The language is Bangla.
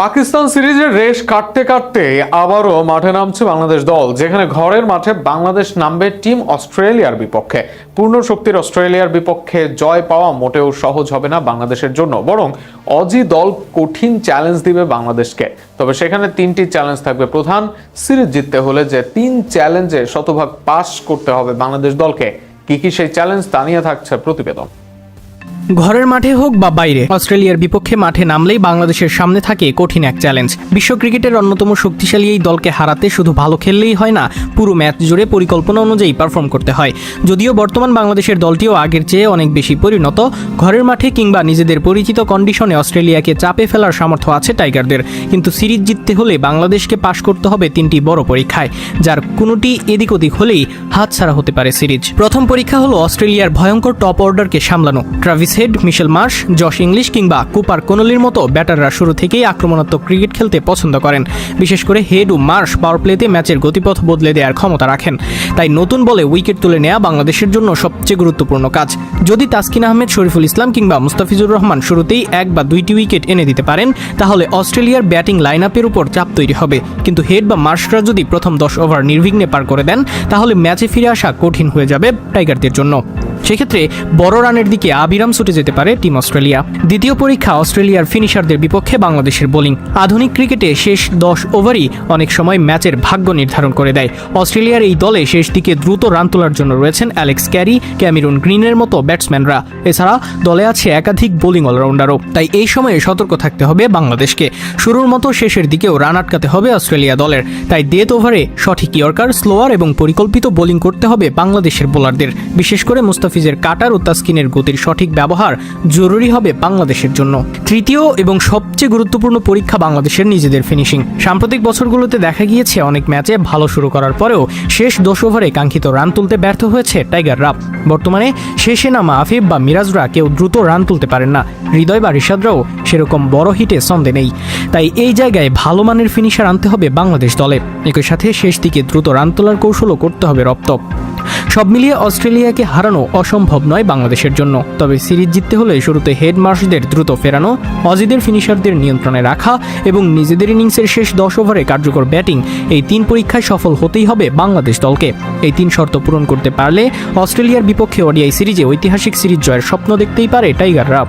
পাকিস্তান সিরিজের রেশ কাটতে কাটতে আবারও মাঠে নামছে বাংলাদেশ দল, যেখানে ঘরের মাঠে বাংলাদেশ নামবে টিম অস্ট্রেলিয়ার বিপক্ষে। পূর্ণ শক্তির অস্ট্রেলিয়ার বিপক্ষে জয় পাওয়া মোটেও সহজ হবে না বাংলাদেশের জন্য, বরং অজি দল কঠিন চ্যালেঞ্জ দিবে বাংলাদেশকে। তবে সেখানে তিনটি চ্যালেঞ্জ থাকবে প্রধান। সিরিজ জিততে হলে যে তিন চ্যালেঞ্জে শতভাগ পাস করতে হবে বাংলাদেশ দলকে, কি সেই চ্যালেঞ্জ তা নিয়ে থাকছে প্রতিবেদন। ঘরের মাঠে হোক বা বাইরে, অস্ট্রেলিয়ার বিপক্ষে মাঠে নামলেই বাংলাদেশের সামনে থাকে কঠিন এক চ্যালেঞ্জ। বিশ্ব ক্রিকেটের অন্যতম শক্তিশালী এই দলকে হারাতে শুধু ভালো খেললেই হয় না, পুরো ম্যাচ জুড়ে পরিকল্পনা অনুযায়ী পারফর্ম করতে হয়। যদিও বর্তমান বাংলাদেশের দলটিও আগের চেয়ে অনেক বেশি পরিণত, ঘরের মাঠে কিংবা নিজেদের পরিচিত কন্ডিশনে অস্ট্রেলিয়াকে চাপে ফেলার সামর্থ্য আছে টাইগারদের। কিন্তু সিরিজ জিততে হলে বাংলাদেশকে পাশ করতে হবে তিনটি বড় পরীক্ষায়, যার কোনোটি এদিক ওদিক হলেই হাতছাড়া হতে পারে সিরিজ। প্রথম পরীক্ষা হলো অস্ট্রেলিয়ার ভয়ঙ্কর টপ অর্ডারকে সামলানো। ট্রাভিস হেড, মিশেল মার্শ, জশ ইংলিশ কিংবা কুপার কোনলির মতো ব্যাটাররা শুরু থেকেই আক্রমণাত্মক ক্রিকেট খেলতে পছন্দ করেন। বিশেষ করে হেড ও মার্শ পাওয়ার প্লেতে ম্যাচের গতিপথ বদলে দেওয়ার ক্ষমতা রাখেন। তাই নতুন বলে উইকেট তুলে নেওয়া বাংলাদেশের জন্য সবচেয়ে গুরুত্বপূর্ণ কাজ। যদি তাসকিন আহমেদ, শরীফুল ইসলাম কিংবা মুস্তাফিজুর রহমান শুরুতেই এক বা দুইটি উইকেট এনে দিতে পারেন, তাহলে অস্ট্রেলিয়ার ব্যাটিং লাইন আপের উপর চাপ তৈরি হবে। কিন্তু হেড বা মার্শরা যদি প্রথম 10 ওভার নির্বিঘ্নে পার করে দেন, তাহলে ম্যাচে ফিরে আসা কঠিন হয়ে যাবে টাইগারদের জন্য। সেক্ষেত্রে বড় রানের দিকে আবিরাম ছুটে যেতে পারে টিম অস্ট্রেলিয়া। দ্বিতীয় পরীক্ষা অস্ট্রেলিয়ার ফিনিশারদের বিপক্ষে বাংলাদেশের বোলিং। আধুনিক ক্রিকেটে শেষ 10 ওভারই অনেক সময় ম্যাচের ভাগ্য নির্ধারণ করে দেয়। অস্ট্রেলিয়ার এই দলে শেষ দিকে দ্রুত রান তোলার জন্য রয়েছেন অ্যালেক্স ক্যারি, ক্যামেরুন গ্রিনের মতো ব্যাটসম্যানরা। এছাড়া দলে আছে একাধিক বোলিং অলরাউন্ডারও। তাই এই সময়ে সতর্ক থাকতে হবে বাংলাদেশকে। শুরুর মতো শেষের দিকেও রান আটকাতে হবে অস্ট্রেলিয়া দলের। তাই ডেথ ওভারে সঠিক ইয়র্কার, স্লোয়ার এবং পরিকল্পিত বোলিং করতে হবে বাংলাদেশের বোলারদের। বিশেষ করে মুস্তাফিজের কাটার ও তাসকিনের গতির সঠিক ব্যবহার জরুরি হবে বাংলাদেশের জন্য। তৃতীয় এবং সবচেয়ে গুরুত্বপূর্ণ পরীক্ষা বাংলাদেশের নিজেদের ফিনিশিং। সাম্প্রতিক বছরগুলোতে দেখা গিয়েছে অনেক ম্যাচে ভালো শুরু করার পরেও শেষ 10 ওভারে কাঙ্ক্ষিত রান তুলতে ব্যর্থ হয়েছে টাইগাররা। বর্তমানে শেষে নামা আফিফ বা মিরাজরা কেউ দ্রুত রান তুলতে পারেন না। হৃদয় বা রিশাদরাও সেরকম বড় হিটে ছন্দে নেই। তাই এই জায়গায় ভালো মানের ফিনিশার আনতে হবে বাংলাদেশ দলে। একই সাথে শেষ দিকে দ্রুত রান তোলার কৌশলও করতে হবে রপ্ত। সব মিলিয়ে অস্ট্রেলিয়াকে হারানো অসম্ভব নয় বাংলাদেশের জন্য। তবে সিরিজ জিততে হলে শুরুতে হেড মার্শদের দ্রুত ফেরানো, অজিদের ফিনিশারদের নিয়ন্ত্রণে রাখা এবং নিজেদের ইনিংসের শেষ 10 ওভারে কার্যকর ব্যাটিং, এই 3 পরীক্ষায় সফল হতেই হবে বাংলাদেশ দলকে। এই 3 শর্ত পূরণ করতে পারলে অস্ট্রেলিয়ার বিপক্ষে ওডিআই সিরিজে ঐতিহাসিক সিরিজ জয়ের স্বপ্ন দেখতেই পারে টাইগাররা।